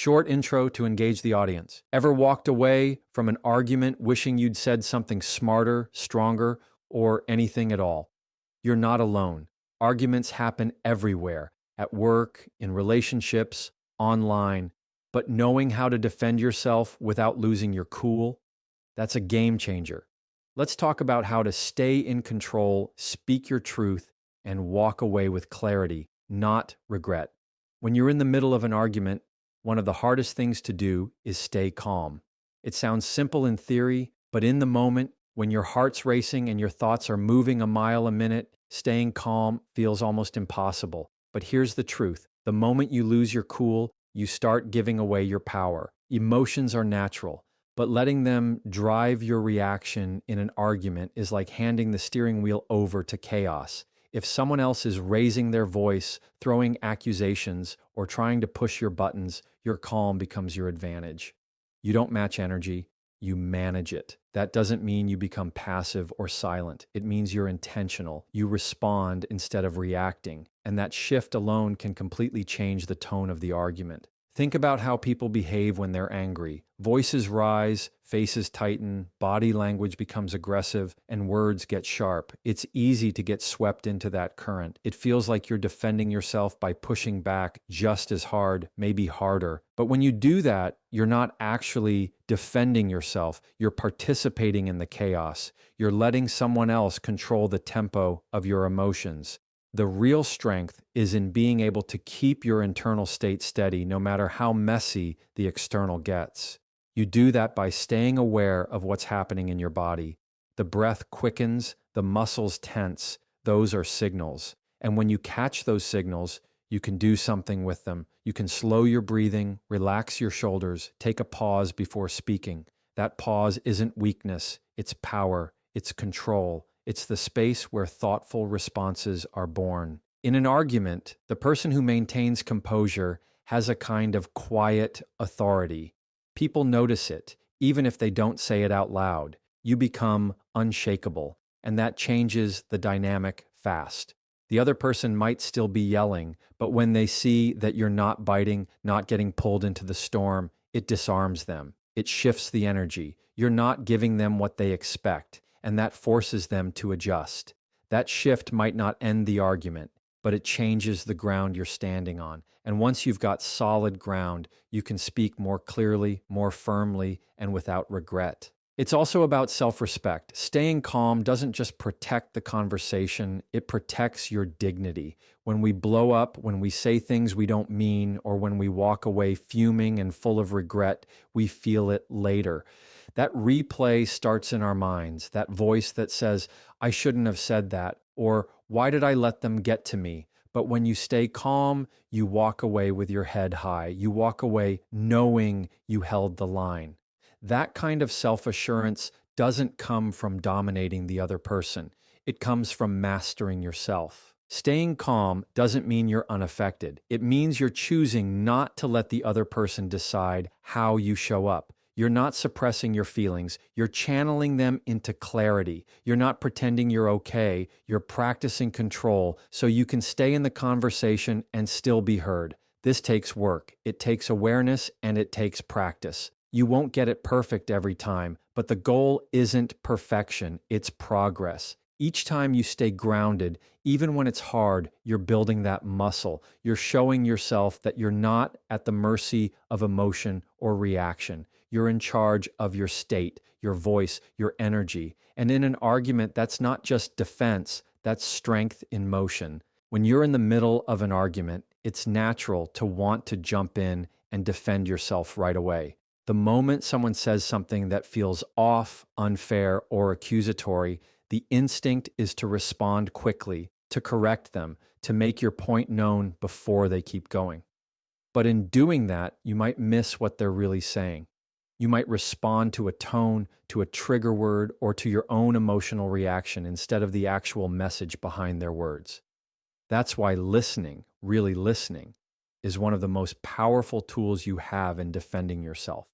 Short intro to engage the audience. Ever walked away from an argument wishing you'd said something smarter, stronger, or anything at all? You're not alone. Arguments happen everywhere, at work, in relationships, online. But knowing how to defend yourself without losing your cool, that's a game changer. Let's talk about how to stay in control, speak your truth, and walk away with clarity, not regret. When you're in the middle of an argument, one of the hardest things to do is stay calm. It sounds simple in theory, but in the moment, when your heart's racing and your thoughts are moving a mile a minute, staying calm feels almost impossible. But here's the truth. The moment you lose your cool, you start giving away your power. Emotions are natural, but letting them drive your reaction in an argument is like handing the steering wheel over to chaos. If someone else is raising their voice, throwing accusations, or trying to push your buttons, your calm becomes your advantage. You don't match energy, you manage it. That doesn't mean you become passive or silent. It means you're intentional. You respond instead of reacting. And that shift alone can completely change the tone of the argument. Think about how people behave when they're angry. Voices rise, faces tighten, body language becomes aggressive, and words get sharp. It's easy to get swept into that current. It feels like you're defending yourself by pushing back just as hard, maybe harder. But when you do that, you're not actually defending yourself. You're participating in the chaos. You're letting someone else control the tempo of your emotions. The real strength is in being able to keep your internal state steady no matter how messy the external gets. You do that by staying aware of what's happening in your body. The breath quickens, the muscles tense. Those are signals. And when you catch those signals, you can do something with them. You can slow your breathing, relax your shoulders, take a pause before speaking. That pause isn't weakness, it's power, it's control. It's the space where thoughtful responses are born. In an argument, the person who maintains composure has a kind of quiet authority. People notice it, even if they don't say it out loud. You become unshakable, and that changes the dynamic fast. The other person might still be yelling, but when they see that you're not biting, not getting pulled into the storm, it disarms them. It shifts the energy. You're not giving them what they expect, and that forces them to adjust. That shift might not end the argument, but it changes the ground you're standing on. And once you've got solid ground, you can speak more clearly, more firmly, and without regret. It's also about self-respect. Staying calm doesn't just protect the conversation, it protects your dignity. When we blow up, when we say things we don't mean, or when we walk away fuming and full of regret, we feel it later. That replay starts in our minds, that voice that says, I shouldn't have said that, or why did I let them get to me? But when you stay calm, you walk away with your head high. You walk away knowing you held the line. That kind of self-assurance doesn't come from dominating the other person. It comes from mastering yourself. Staying calm doesn't mean you're unaffected. It means you're choosing not to let the other person decide how you show up. You're not suppressing your feelings. You're channeling them into clarity. You're not pretending you're okay. You're practicing control so you can stay in the conversation and still be heard. This takes work. It takes awareness and it takes practice. You won't get it perfect every time, but the goal isn't perfection. It's progress. Each time you stay grounded, even when it's hard, you're building that muscle. You're showing yourself that you're not at the mercy of emotion or reaction. You're in charge of your state, your voice, your energy. And in an argument, that's not just defense, that's strength in motion. When you're in the middle of an argument, it's natural to want to jump in and defend yourself right away. The moment someone says something that feels off, unfair, or accusatory, the instinct is to respond quickly, to correct them, to make your point known before they keep going. But in doing that, you might miss what they're really saying. You might respond to a tone, to a trigger word, or to your own emotional reaction instead of the actual message behind their words. That's why listening, really listening, is one of the most powerful tools you have in defending yourself.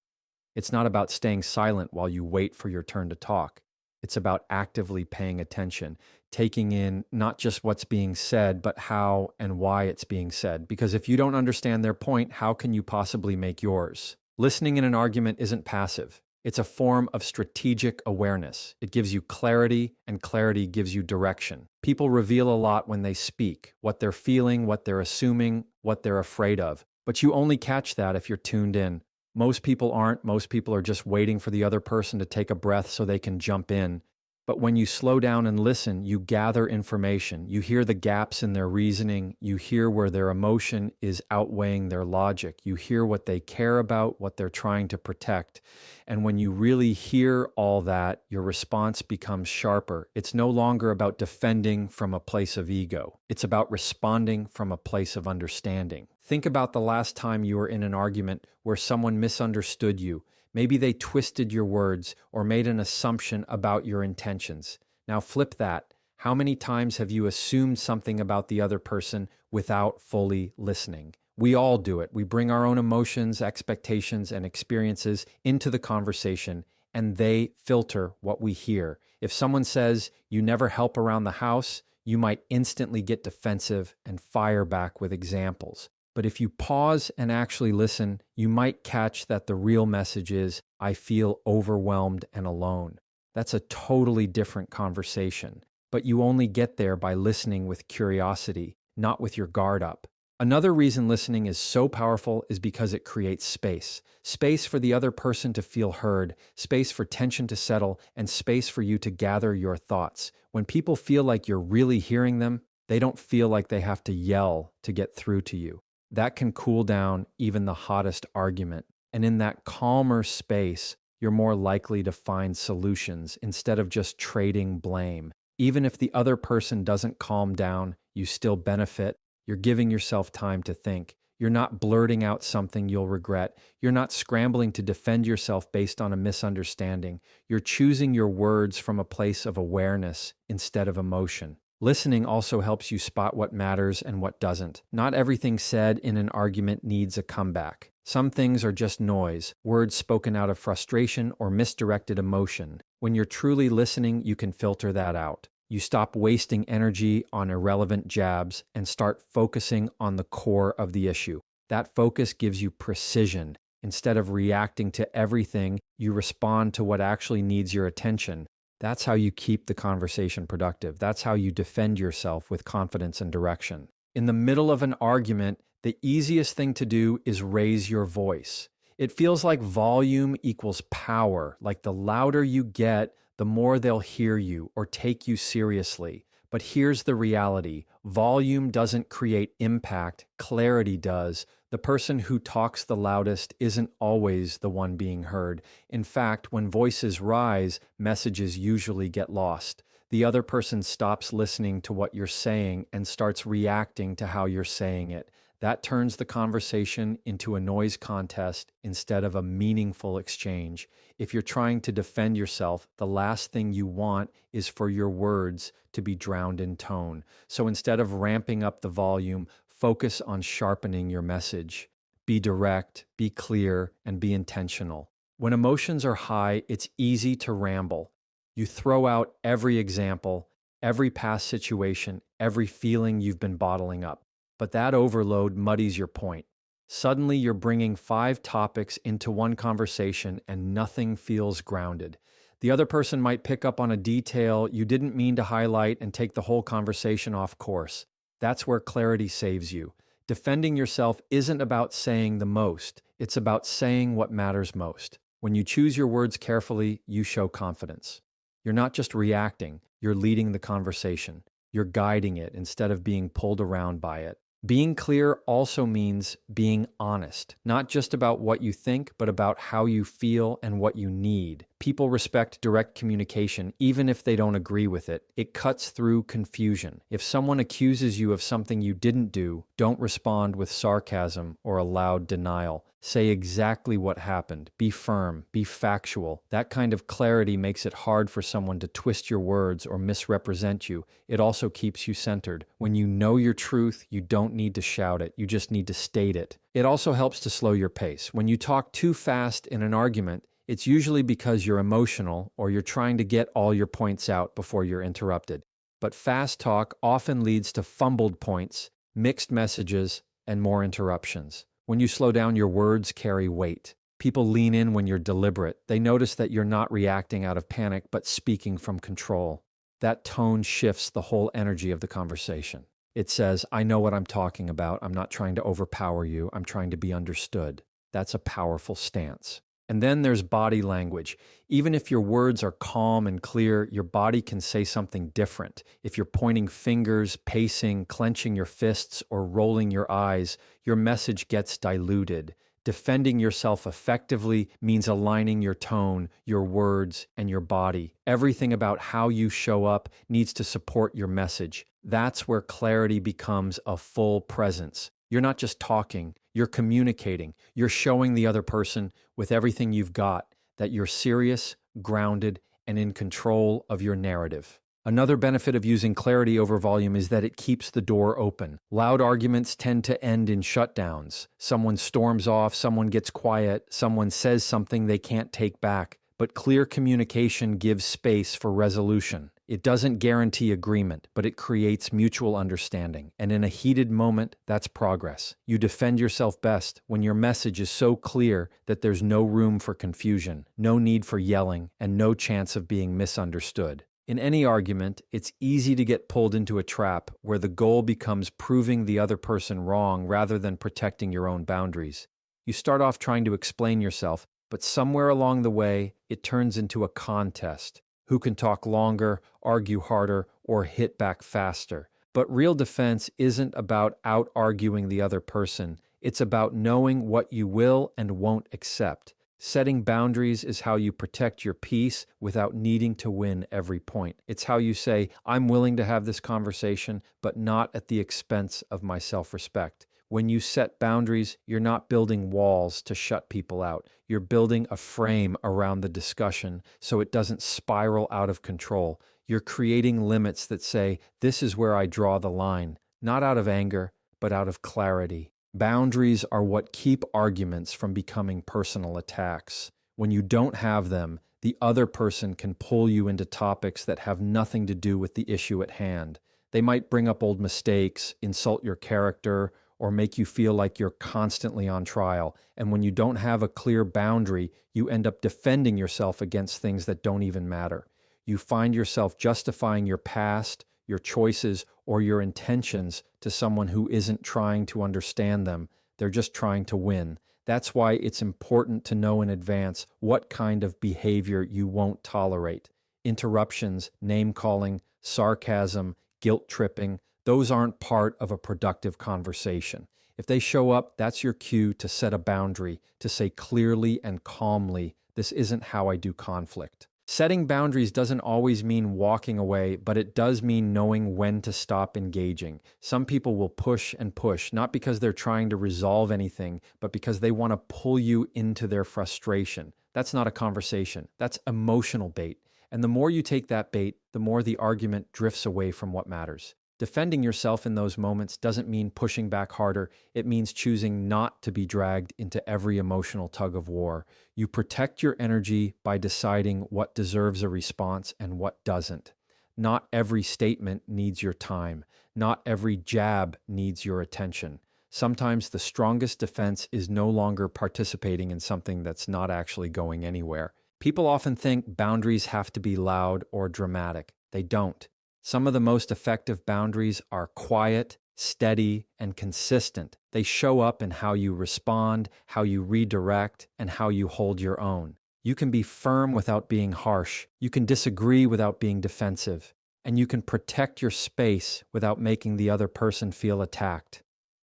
It's not about staying silent while you wait for your turn to talk. It's about actively paying attention, taking in not just what's being said, but how and why it's being said. Because if you don't understand their point, how can you possibly make yours? Listening in an argument isn't passive. It's a form of strategic awareness. It gives you clarity, and clarity gives you direction. People reveal a lot when they speak, what they're feeling, what they're assuming, what they're afraid of. But you only catch that if you're tuned in. Most people aren't. Most people are just waiting for the other person to take a breath so they can jump in. But when you slow down and listen, you gather information. You hear the gaps in their reasoning. You hear where their emotion is outweighing their logic. You hear what they care about, what they're trying to protect. And when you really hear all that, your response becomes sharper. It's no longer about defending from a place of ego. It's about responding from a place of understanding. Think about the last time you were in an argument where someone misunderstood you. Maybe they twisted your words or made an assumption about your intentions. Now flip that. How many times have you assumed something about the other person without fully listening? We all do it. We bring our own emotions, expectations, and experiences into the conversation, and they filter what we hear. If someone says, "You never help around the house," you might instantly get defensive and fire back with examples. But if you pause and actually listen, you might catch that the real message is, "I feel overwhelmed and alone." That's a totally different conversation. But you only get there by listening with curiosity, not with your guard up. Another reason listening is so powerful is because it creates space. Space for the other person to feel heard, space for tension to settle, and space for you to gather your thoughts. When people feel like you're really hearing them, they don't feel like they have to yell to get through to you. That can cool down even the hottest argument. And in that calmer space, you're more likely to find solutions instead of just trading blame. Even if the other person doesn't calm down, you still benefit. You're giving yourself time to think. You're not blurting out something you'll regret. You're not scrambling to defend yourself based on a misunderstanding. You're choosing your words from a place of awareness instead of emotion. Listening also helps you spot what matters and what doesn't. Not everything said in an argument needs a comeback. Some things are just noise, words spoken out of frustration or misdirected emotion. When you're truly listening, you can filter that out. You stop wasting energy on irrelevant jabs and start focusing on the core of the issue. That focus gives you precision. Instead of reacting to everything, you respond to what actually needs your attention. That's how you keep the conversation productive. That's how you defend yourself with confidence and direction. In the middle of an argument, the easiest thing to do is raise your voice. It feels like volume equals power, like the louder you get, the more they'll hear you or take you seriously. But here's the reality. Volume doesn't create impact, clarity does. The person who talks the loudest isn't always the one being heard. In fact, when voices rise, messages usually get lost. The other person stops listening to what you're saying and starts reacting to how you're saying it. That turns the conversation into a noise contest instead of a meaningful exchange. If you're trying to defend yourself, the last thing you want is for your words to be drowned in tone. So instead of ramping up the volume, focus on sharpening your message. Be direct, be clear, and be intentional. When emotions are high, it's easy to ramble. You throw out every example, every past situation, every feeling you've been bottling up. But that overload muddies your point. Suddenly, you're bringing 5 topics into one conversation and nothing feels grounded. The other person might pick up on a detail you didn't mean to highlight and take the whole conversation off course. That's where clarity saves you. Defending yourself isn't about saying the most. It's about saying what matters most. When you choose your words carefully, you show confidence. You're not just reacting, you're leading the conversation. You're guiding it instead of being pulled around by it. Being clear also means being honest, not just about what you think, but about how you feel and what you need. People respect direct communication, even if they don't agree with it. It cuts through confusion. If someone accuses you of something you didn't do, don't respond with sarcasm or a loud denial. Say exactly what happened. Be firm. Be factual. That kind of clarity makes it hard for someone to twist your words or misrepresent you. It also keeps you centered. When you know your truth, you don't need to shout it. You just need to state it. It also helps to slow your pace. When you talk too fast in an argument, it's usually because you're emotional or you're trying to get all your points out before you're interrupted. But fast talk often leads to fumbled points, mixed messages, and more interruptions. When you slow down, your words carry weight. People lean in when you're deliberate. They notice that you're not reacting out of panic, but speaking from control. That tone shifts the whole energy of the conversation. It says, I know what I'm talking about. I'm not trying to overpower you. I'm trying to be understood. That's a powerful stance. And then there's body language. Even if your words are calm and clear, your body can say something different. If you're pointing fingers, pacing, clenching your fists, or rolling your eyes, your message gets diluted. Defending yourself effectively means aligning your tone, your words, and your body. Everything about how you show up needs to support your message. That's where clarity becomes a full presence. You're not just talking, you're communicating. You're showing the other person with everything you've got that you're serious, grounded, and in control of your narrative. Another benefit of using clarity over volume is that it keeps the door open. Loud arguments tend to end in shutdowns. Someone storms off, someone gets quiet, someone says something they can't take back. But clear communication gives space for resolution. It doesn't guarantee agreement, but it creates mutual understanding. And in a heated moment, that's progress. You defend yourself best when your message is so clear that there's no room for confusion, no need for yelling, and no chance of being misunderstood. In any argument, it's easy to get pulled into a trap where the goal becomes proving the other person wrong rather than protecting your own boundaries. You start off trying to explain yourself, but somewhere along the way, it turns into a contest. Who can talk longer, argue harder, or hit back faster? But real defense isn't about out-arguing the other person. It's about knowing what you will and won't accept. Setting boundaries is how you protect your peace without needing to win every point. It's how you say, I'm willing to have this conversation, but not at the expense of my self-respect. When you set boundaries, you're not building walls to shut people out. You're building a frame around the discussion so it doesn't spiral out of control. You're creating limits that say, this is where I draw the line, not out of anger, but out of clarity. Boundaries are what keep arguments from becoming personal attacks. When you don't have them, the other person can pull you into topics that have nothing to do with the issue at hand. They might bring up old mistakes, insult your character, or make you feel like you're constantly on trial. And when you don't have a clear boundary, you end up defending yourself against things that don't even matter. You find yourself justifying your past, your choices, or your intentions to someone who isn't trying to understand them. They're just trying to win. That's why it's important to know in advance what kind of behavior you won't tolerate. Interruptions, name-calling, sarcasm, guilt-tripping, those aren't part of a productive conversation. If they show up, that's your cue to set a boundary, to say clearly and calmly, this isn't how I do conflict. Setting boundaries doesn't always mean walking away, but it does mean knowing when to stop engaging. Some people will push and push, not because they're trying to resolve anything, but because they want to pull you into their frustration. That's not a conversation. That's emotional bait. And the more you take that bait, the more the argument drifts away from what matters. Defending yourself in those moments doesn't mean pushing back harder. It means choosing not to be dragged into every emotional tug of war. You protect your energy by deciding what deserves a response and what doesn't. Not every statement needs your time. Not every jab needs your attention. Sometimes the strongest defense is no longer participating in something that's not actually going anywhere. People often think boundaries have to be loud or dramatic. They don't. Some of the most effective boundaries are quiet, steady, and consistent. They show up in how you respond, how you redirect, and how you hold your own. You can be firm without being harsh. You can disagree without being defensive. And you can protect your space without making the other person feel attacked.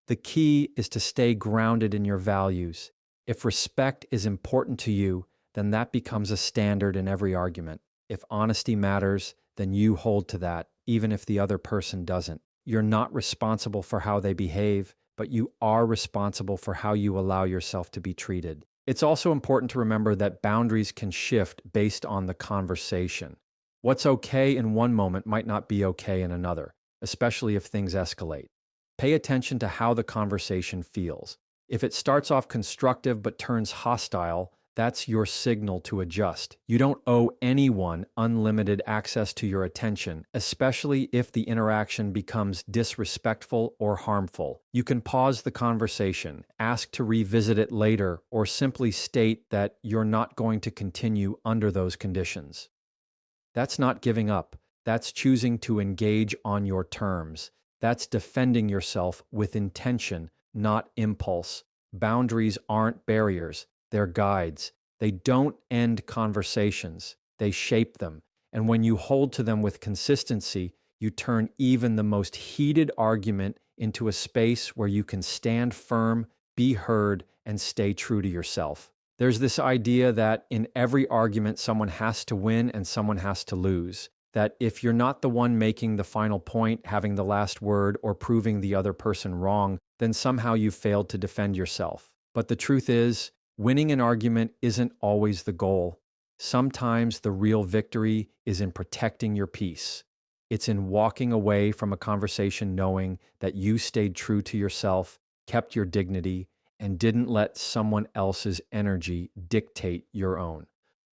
The key is to stay grounded in your values. If respect is important to you, then that becomes a standard in every argument. If honesty matters, then you hold to that, even if the other person doesn't. You're not responsible for how they behave, but you are responsible for how you allow yourself to be treated. It's also important to remember that boundaries can shift based on the conversation. What's okay in one moment might not be okay in another, especially if things escalate. Pay attention to how the conversation feels. If it starts off constructive but turns hostile, That's your signal to adjust. You don't owe anyone unlimited access to your attention, especially if the interaction becomes disrespectful or harmful. You can pause the conversation, ask to revisit it later, or simply state that you're not going to continue under those conditions. That's not giving up. That's choosing to engage on your terms. That's defending yourself with intention, not impulse. Boundaries aren't barriers, they're guides. They don't end conversations, they shape them. And when you hold to them with consistency, you turn even the most heated argument into a space where you can stand firm, be heard, and stay true to yourself. There's this idea that in every argument, someone has to win and someone has to lose. That if you're not the one making the final point, having the last word, or proving the other person wrong, then somehow you've failed to defend yourself. But the truth is, winning an argument isn't always the goal. Sometimes the real victory is in protecting your peace. It's in walking away from a conversation knowing that you stayed true to yourself, kept your dignity, and didn't let someone else's energy dictate your own.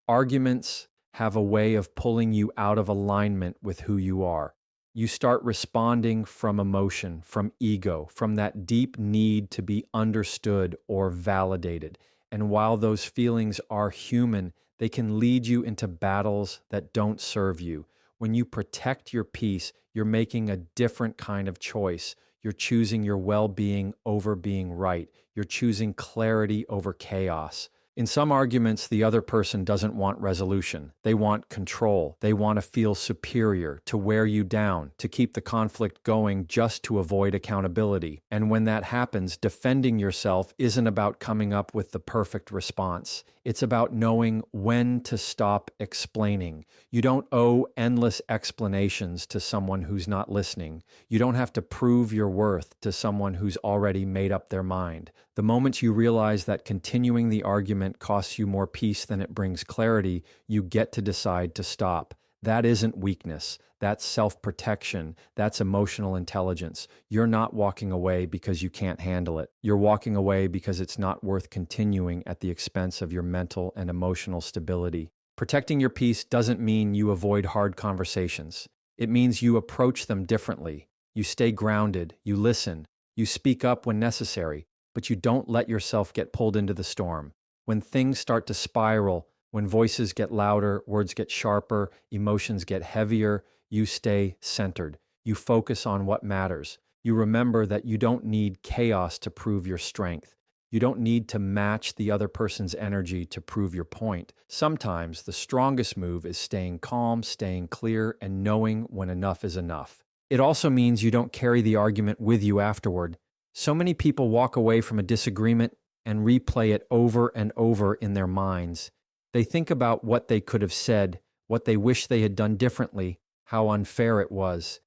Arguments have a way of pulling you out of alignment with who you are. You start responding from emotion, from ego, from that deep need to be understood or validated. And while those feelings are human, they can lead you into battles that don't serve you. When you protect your peace, you're making a different kind of choice. You're choosing your well-being over being right. You're choosing clarity over chaos. In some arguments, the other person doesn't want resolution. They want control. They want to feel superior, to wear you down, to keep the conflict going just to avoid accountability. And when that happens, defending yourself isn't about coming up with the perfect response. It's about knowing when to stop explaining. You don't owe endless explanations to someone who's not listening. You don't have to prove your worth to someone who's already made up their mind. The moment you realize that continuing the argument costs you more peace than it brings clarity, you get to decide to stop. That isn't weakness. That's self-protection. That's emotional intelligence. You're not walking away because you can't handle it. You're walking away because it's not worth continuing at the expense of your mental and emotional stability. Protecting your peace doesn't mean you avoid hard conversations. It means you approach them differently. You stay grounded. You listen. You speak up when necessary, but you don't let yourself get pulled into the storm. When things start to spiral, when voices get louder, words get sharper, emotions get heavier, you stay centered. You focus on what matters. You remember that you don't need chaos to prove your strength. You don't need to match the other person's energy to prove your point. Sometimes the strongest move is staying calm, staying clear, and knowing when enough is enough. It also means you don't carry the argument with you afterward. So many people walk away from a disagreement and replay it over and over in their minds. They think about what they could have said, what they wish they had done differently, how unfair it was.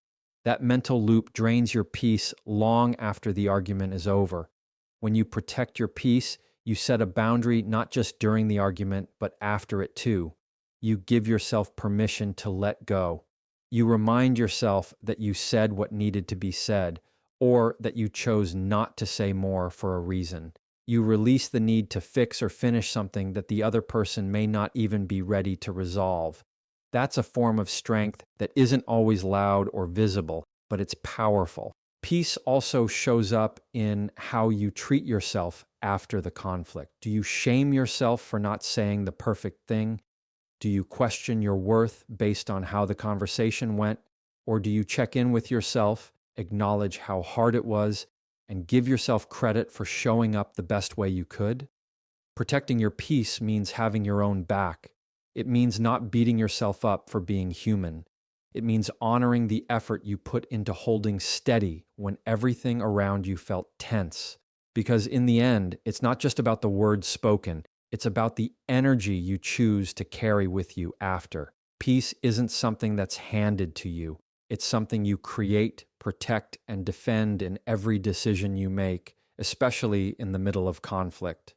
That mental loop drains your peace long after the argument is over. When you protect your peace, you set a boundary not just during the argument, but after it too. You give yourself permission to let go. You remind yourself that you said what needed to be said, or that you chose not to say more for a reason. You release the need to fix or finish something that the other person may not even be ready to resolve. That's a form of strength that isn't always loud or visible, but it's powerful. Peace also shows up in how you treat yourself after the conflict. Do you shame yourself for not saying the perfect thing? Do you question your worth based on how the conversation went? Or do you check in with yourself, acknowledge how hard it was, and give yourself credit for showing up the best way you could? Protecting your peace means having your own back. It means not beating yourself up for being human. It means honoring the effort you put into holding steady when everything around you felt tense. Because in the end, it's not just about the words spoken, it's about the energy you choose to carry with you after. Peace isn't something that's handed to you. It's something you create, protect, and defend in every decision you make, especially in the middle of conflict.